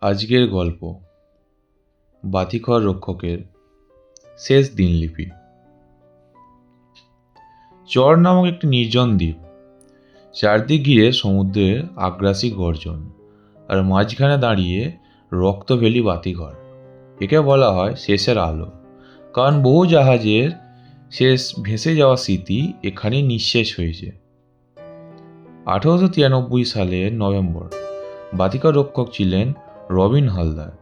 আজকের গল্প বাতিঘর রক্ষকের শেষ দিনলিপি। চর নামক একটি নির্জন দ্বীপ, চারদিক ঘিরে সমুদ্রের আগ্রাসী গর্জন, আর মাঝখানে দাঁড়িয়ে রক্তভেলি বাতিঘর। একে বলা হয় শেষের আলো, কারণ বহু জাহাজের শেষ ভেসে যাওয়া স্মৃতি এখানে নিঃশেষ হয়েছে। 1893 সালের নভেম্বর। বাতিঘর রক্ষক ছিলেন রবিন হালদার।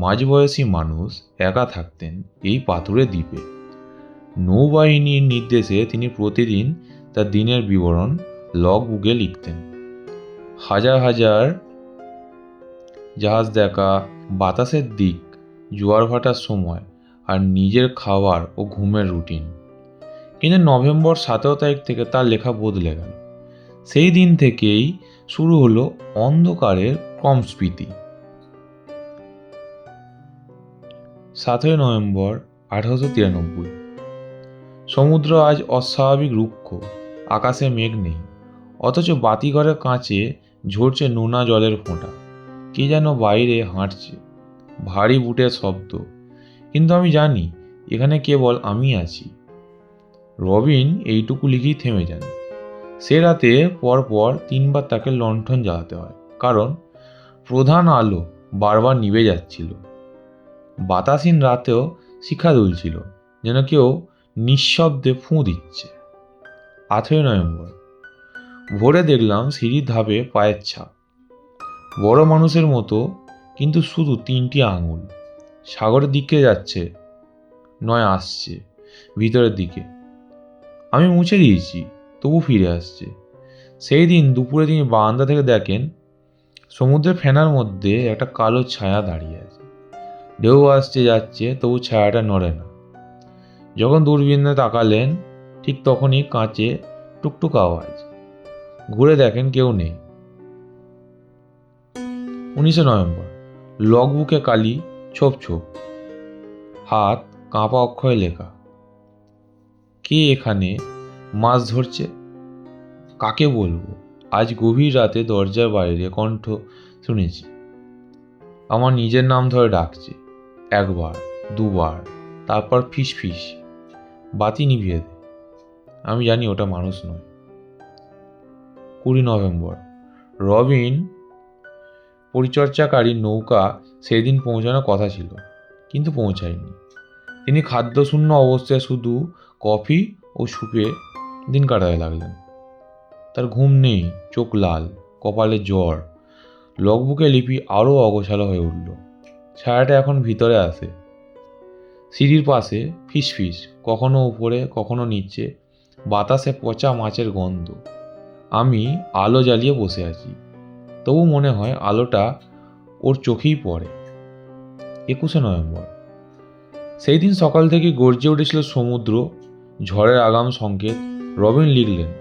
মাঝবয়সী মানুষ, একা থাকতেন এই পাথুরে দ্বীপে। নৌবাহিনীর নির্দেশে তিনি প্রতিদিন তার দিনের বিবরণ লগ বুকে লিখতেন। হাজার হাজার জাহাজ দেখা, বাতাসের দিক, জোয়ার ভাটার সময়, আর নিজের খাবার ও ঘুমের রুটিন। কিন্তু নভেম্বর 17 তারিখ থেকে তার লেখা বদলে গেল। সেই দিন থেকেই শুরু হলো অন্ধকারের ক্রমস্ফীতি। 7 নভেম্বর 1893। সমুদ্র আজ অস্বাভাবিক রুক্ষ, আকাশে মেঘ নেই, অথচ বাতিঘরের কাঁচে ঝরছে নোনা জলের ফোঁটা। কে যেন বাইরে হাঁটছে, ভারী বুটের শব্দ, কিন্তু আমি জানি এখানে কেবল আমি আছি। রবিন এইটুকু লিখেই থেমে যান। সে রাতে পরপর 3 বার তাকে লণ্ঠন জ্বালাতে হয়, কারণ প্রধান আলো বারবার নিভে যাচ্ছিল। বাতাসহীন রাতেও শিখা দুলছিল, যেন কেউ নিঃশব্দে ফুঁ দিচ্ছে। 8 নভেম্বর। ভোরে দেখলাম সিঁড়ির ধাপে পায়ের ছাপ, বড় মানুষের মতো, কিন্তু শুধু 3টি আঙুল। সাগরের দিকে যাচ্ছে, নয় আসছে ভিতরের দিকে। আমি মুছে দিয়েছি, তবু ফিরে আসছে। সেই দিন দুপুরে তিনি বারান্দা থেকে দেখেন সমুদ্রের ফেনার মধ্যে একটা কালো ছায়া দাঁড়িয়ে আছে। ঢেউ আসছে যাচ্ছে, তবু ছায়াটা নড়ে না। যখন দূরবীনে তাকালেন, ঠিক তখনই কাঁচে টুকটুক আওয়াজ। ঘুরে দেখেন কেউ নেই। 19 নভেম্বর। লগবুকে কালি ছোপ ছোপ, হাত কাঁপা অক্ষরে লেখা। কে এখানে মাছ ধরছে? কাকে বলবো? আজ গভীর রাতে দরজার বাইরে কণ্ঠ শুনেছি। আমার নিজের নাম ধরে ডাকছে, 1 বার, 2 বার, তারপর ফিস ফিস। বাতি নিভিয়ে দে। আমি জানি ওটা মানুষ নয়। 20 নভেম্বর। রবিন পরিচর্যাকারী নৌকা সেদিন পৌঁছানোর কথা ছিল, কিন্তু পৌঁছায়নি। তিনি খাদ্যশূন্য অবস্থায় শুধু কফি ও সুপে দিন কাটাতে লাগলেন। তার ঘুম নেই, চোখ লাল, কপালে জ্বর। লগবুকে লিপি আরও অগোছালো হয়ে উঠল। ছায়াটা এখন ভিতরে আসে। সিঁড়ির পাশে ফিস ফিস, কখনো উপরে কখনো নিচে, বাতাসে পচা মাছের গন্ধ। আমি আলো জ্বালিয়ে বসে আছি, তবু মনে হয় আলোটা ওর চোখেই পড়ে। 21 নভেম্বর। সেই দিন সকাল থেকে গর্জে উঠেছিল সমুদ্র, ঝড়ের আগাম সংকেত। রবিন লিখলেন,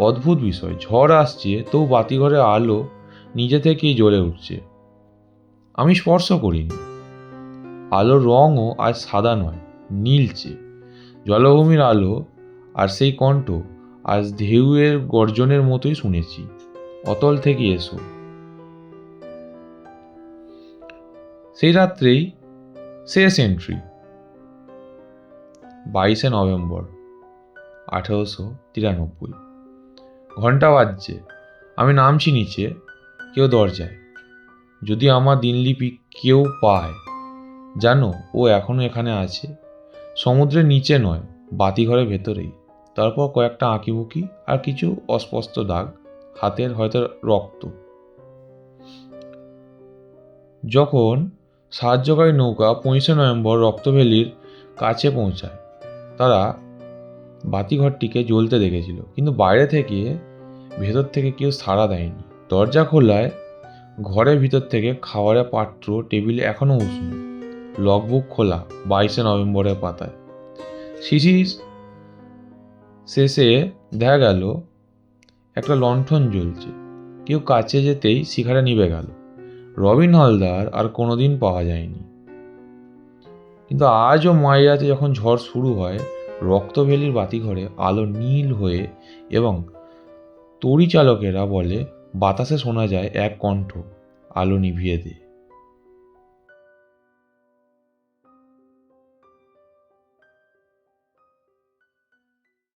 অদ্ভুত বিষয়, ঝড় আসছে, তবু বাতিঘরের আলো নিজে থেকেই জ্বলে উঠছে। আমি স্পর্শ করিনি। আলোর রঙও আজ সাদা নয়, নীলচে। জলভূমির আলো, আর সেই কণ্ঠ আজ ঢেউয়ের গর্জনের মতোই শুনেছি। অতল থেকে এসো। সেই রাত্রেই শেষ এন্ট্রি। 22 নভেম্বর 1893। ঘন্টা বাজছে, আমি নামছি নিচে। কেউ দরজায়। যদি আমার দিনলিপি কেউ পায়, জানো ও এখনো এখানে আছে, সমুদ্রের নিচে নয়, বাতিঘরের ভেতরেই। তারপর কয়েকটা আঁকিবুকি আর কিছু অস্পষ্ট দাগ, হাতের হয়তো রক্ত। যখন সাহায্যকারী নৌকা 25 নভেম্বর রক্তভেলির কাছে পৌঁছায়, তারা বাতিঘরটিকে জ্বলতে দেখেছিল, কিন্তু বাইরে থেকে ভেতর থেকে কেউ সাড়া দেয়নি। দরজা খোলায় ঘরের ভিতর থেকে খাবারের পাত্র, টেবিলে এখনো উষ্ণ। লগবুক খোলা 22 নভেম্বরের পাতায়। শিশির শেষে দেখা গেল একটা লণ্ঠন জ্বলছে। কেউ কাছে যেতেই শিখাটা নিভে গেল। রবিন হালদার আর কোনোদিন পাওয়া যায়নি। কিন্তু আজও মাইয়াতে যখন ঝড় শুরু হয়, রক্তভেলির বাতিঘরে আলো নীল হয়ে, এবং তড়িচালকেরা বলে বাতাসে শোনা যায় এক কণ্ঠ, আলো নিভিয়ে দে।